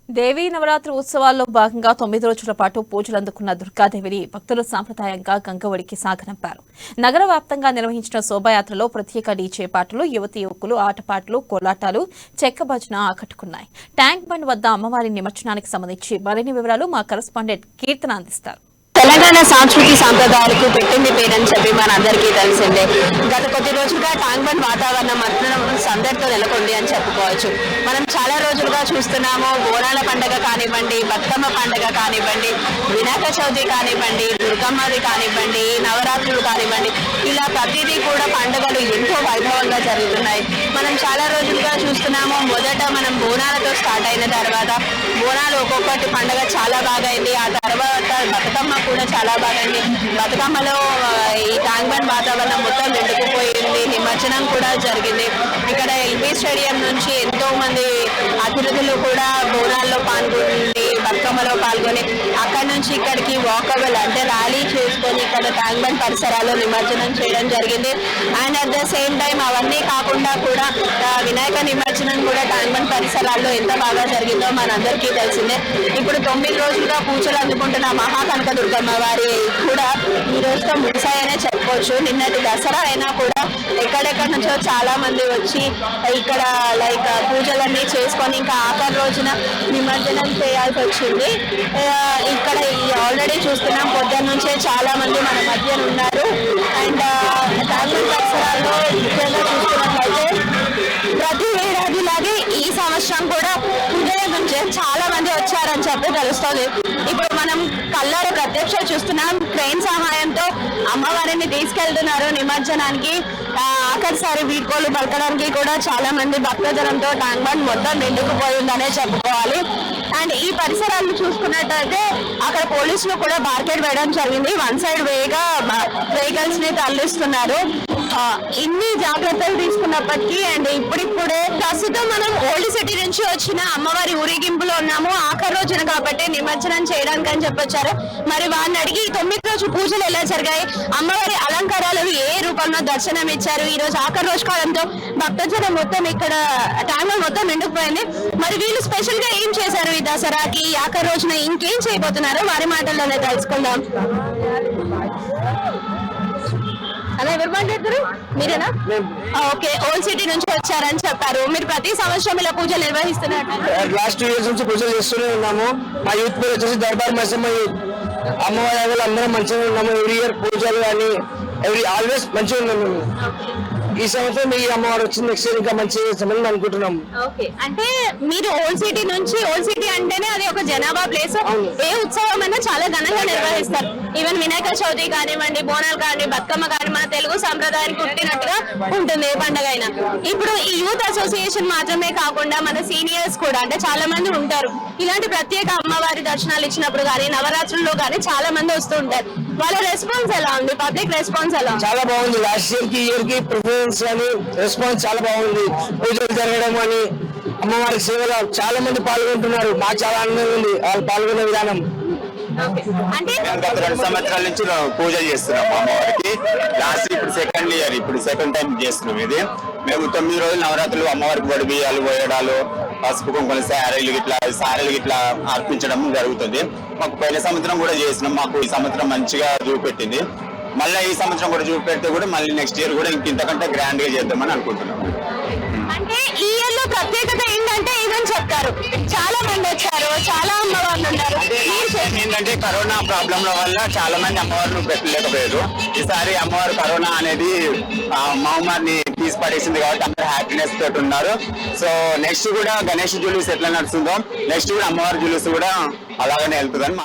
దేవీ నవరాత్రి ఉత్సవాల్లో భాగంగా 9 రోజుల పాటు పూజలు అందుకున్న దుర్గాదేవిని భక్తులు సాంప్రదాయంగా గంగవడికి సాగనంపారు. నగర వ్యాప్తంగా నిర్వహించిన శోభాయాత్రలో ప్రత్యేక డీజే పాటలు, యువతి యువకులు ఆటపాటలు, కోలాటాలు, చెక్క భజన ఆకట్టుకున్నాయి. ట్యాంక్ బండ్ వద్ద అమ్మవారి నిమజ్జనానికి సంబంధించి మరిన్ని వివరాలు మా కరెస్పాండెంట్ కీర్తన అందిస్తారు. తెలంగాణ సంస్కృతి సాంప్రదాయాలకు పెట్టింది పేరని చెప్పి మనందరికీ తెలిసిందే. గత కొద్ది రోజులుగా ట్యాంక్ బండ్ వాతావరణం సందడితో నెలకొంది అని చెప్పుకోవచ్చు. మనం చాలా రోజులుగా చూస్తున్నాము. బోనాల పండుగ కానివ్వండి, బతుకమ్మ పండుగ కానివ్వండి, వినాయక చవితి కానివ్వండి, దుర్గమ్మది కానివ్వండి, నవరాత్రులు కానివ్వండి, ఇలా ప్రతిదీ కూడా పండుగలు ఎంతో వైభవంగా జరుగుతున్నాయి. మనం చాలా రోజులుగా చూస్తున్నాము. మొదట మనం బోనాలతో స్టార్ట్ అయిన తర్వాత బోనాలు ఒక్కొక్కటి పండుగ చాలా బాగా అయింది. ఆ తర్వాత బతుకమ్మ కూడా చాలా బాగుంది. బతుకమ్మలో ఈ ట్యాంక్ బండ్ వాతావరణం మొత్తం నిండుకుపోయింది. నిమజ్జనం కూడా జరిగింది. ఇక్కడ ఎల్బీ స్టేడియం నుంచి ఎంతో మంది అతిథులు కూడా బోనాల్లో పాల్గొని బతుకమ్మలో పాల్గొని అక్కడి నుంచి ఇక్కడికి వాకబుల్ అంటే ర్యాలీ చేసుకొని ఇక్కడ ట్యాంక్ బండ్ పరిసరాల్లో నిమజ్జనం చేయడం జరిగింది. And at the same time అవన్నీ కాకుండా కూడా వినాయక నిమజ్జనం కూడా ట్యాంక్ బండ్ పరిసరాల్లో ఎంత బాగా జరిగిందో మనందరికీ తెలిసిందే. ఇప్పుడు 9 రోజులుగా పూజలు అందుకుంటున్న మహాకనక దుర్గమ్మ వారి కూడా ఈ రోజుతో ముగిసాయనే చెప్పుకోవచ్చు. నిన్నటి దసరా అయినా కూడా ఎక్కడెక్కడి నుంచో చాలా మంది వచ్చి ఇక్కడ పూజలన్నీ చేసుకొని ఇంకా ఆఖరి రోజున నిమజ్జనం చేయాల్సి వచ్చింది. ఇక్కడ ఆల్రెడీ చూస్తున్నాం, పొద్దున్న నుంచే చాలా మంది మన మధ్య ఉన్నారు. అండ్ ట్యాంక్ బండ్ పరిసరాల్లో ముఖ్యంగా చూస్తున్నట్లయితే ప్రతి ఏడాదిలాగే ఈ సంవత్సరం కూడా ఉదయం నుంచే చాలా మంది వచ్చారని చెప్పి తెలుస్తుంది. ఇప్పుడు మనం కళ్ళార ప్రత్యక్ష చూస్తున్నాం. ట్రైన్ సహాయంతో అమ్మవారిని తీసుకెళ్తున్నారు నిమజ్జనానికి. ఆఖరిసారి వీడ్కోలు పలకడానికి కూడా చాలా మంది భక్తజనంతో ట్యాంక్ బండ్ మొత్తం నిండుకుపోయిందనే చెప్పుకోవాలి. అండ్ ఈ పరిసరాలను చూసుకున్నట్టయితే అక్కడ పోలీసులు కూడా బార్కెట్ వేయడం జరిగింది. వన్ సైడ్ వేగా వెహికల్స్ ని తరలిస్తున్నారు. ఇన్ని జాగ్రత్తలు తీసుకున్నప్పటికీ అండ్ ఇప్పుడిప్పుడే ప్రస్తుతం మనం ఓల్డ్ సిటీ నుంచి వచ్చిన అమ్మవారి ఊరేగింపులో ఉన్నాము. ఆఖరి రోజున కాబట్టి నిమజ్జనం చేయడానికి అని చెప్పొచ్చారు. మరి వారిని అడిగి 9 రోజు పూజలు ఎలా జరిగాయి, అమ్మవారి అలంకారాలు ఏ రూపంలో దర్శనం ఇచ్చారు, ఈ రోజు ఆఖరి రోజు కావడంతో భక్తజనం మొత్తం ఇక్కడ ట్యాంక్ మొత్తం నిండుకుపోయింది. మరి వీళ్ళు స్పెషల్ గా ఏం చేశారు ఈ దసరాకి, ఆఖరి రోజున ఇంకేం చేయబోతున్నారో వారి మాటల్లోనే తెలుసుకుందాం. అలా ఎవరు మాట్లాడతారు? మీరేనా? ఓకే, ఓల్డ్ సిటీ నుంచి వచ్చారని చెప్పారు. మీరు ప్రతి సంవత్సరం ఇలా పూజలు నిర్వహిస్తున్నారు? లాస్ట్ 2 years నుంచి పూజలు చేస్తూనే ఉన్నాము. మా యూత్ పేరు వచ్చేసి దర్బార్ మైసమ్మ యూత్. అమ్మవారి అందరం మంచిగా ఉన్నాము. ఎవ్రీ ఇయర్ పూజలు కానీ ఆల్వేస్ మంచిగా ఉన్నాము. ఈ సంవత్సరం ఈ అమ్మవారు వచ్చింది, నెక్స్ట్ ఇయర్ ఇంకా మంచి చేస్తామని అనుకుంటున్నాము. అంటే మీరు ఓల్డ్ సిటీ నుంచి, ఓల్డ్ సిటీ అంటేనే అది ఒక జనాభా ప్లేస్. ఏ ఉత్సవం అయినా చాలా ఘనంగా నిర్వహిస్తారు. ఈవెన్ వినాయక చవితి కానివ్వండి, బోనాలు కానీ, బతుకమ్మ కానీ మన తెలుగు సంప్రదాయానికి పుట్టినట్టుగా ఉంటుంది ఏ పండుగ అయినా. ఇప్పుడు ఈ యూత్ అసోసియేషన్ మాత్రమే కాకుండా మన సీనియర్స్ కూడా అంటే చాలా మంది ఉంటారు. ఇలాంటి ప్రత్యేక అమ్మవారి దర్శనాలు ఇచ్చినప్పుడు కానీ, నవరాత్రుల్లో కానీ చాలా మంది వస్తూ ఉంటారు. వాళ్ళ రెస్పాన్స్ ఎలా ఉంది? పబ్లిక్ రెస్పాన్స్ ఎలా? చాలా బాగుంది. లాస్ట్ ఇయర్ కి ఇయర్ కి ప్రిఫరెన్స్ అని రెస్పాన్స్ చాలా బాగుంది. పూజలు జరగడం అని, అమ్మవారి సేవలో చాలా మంది పాల్గొంటున్నారు. మాకు చాలా ఆనందంగా ఉంది వాళ్ళు పాల్గొనే విధానం. అంటే గత 2 సంవత్సరాల నుంచి పూజలు చేస్తున్నాం అమ్మవారికి. లాస్ట్ ఇప్పుడు సెకండ్ టైం చేస్తున్నాం. ఇది మేము 9 రోజులు నవరాత్రులు అమ్మవారికి బడి బియ్యాలు పోయడాలు, పసుపు కుంకుమ సారెలు గిట్లా అర్పించడం జరుగుతుంది. మాకు పోయిన సంవత్సరం కూడా చేసినాం. మాకు ఈ సంవత్సరం మంచిగా చూపెట్టింది. మళ్ళీ ఈ సంవత్సరం కూడా చూపెడితే కూడా మళ్ళీ నెక్స్ట్ ఇయర్ కూడా ఇంతకంటే గ్రాండ్ గా చేద్దామని అనుకుంటున్నాం. అంటే ఈ ఇయర్ లో ప్రత్యేకత ఏంటంటే ఇదని చెప్తారు, చాలా మంది వచ్చారు, చాలా అమ్మవార్లు ఉన్నారు. ఏంటంటే కరోనా ప్రాబ్లం వల్ల చాలా మంది అమ్మవారిని పెట్టలేకపోయారు. ఈసారి అమ్మవారు కరోనా అనేది మహమ్మారిని తీసి పడేసింది కాబట్టి అందరూ హ్యాపీనెస్ తోటి ఉన్నారు. సో నెక్స్ట్ కూడా గణేష్ జులూస్ ఎట్లా నడుస్తుందో నెక్స్ట్ కూడా అమ్మవారి జులూస్ కూడా అలాగనే వెళ్తుందని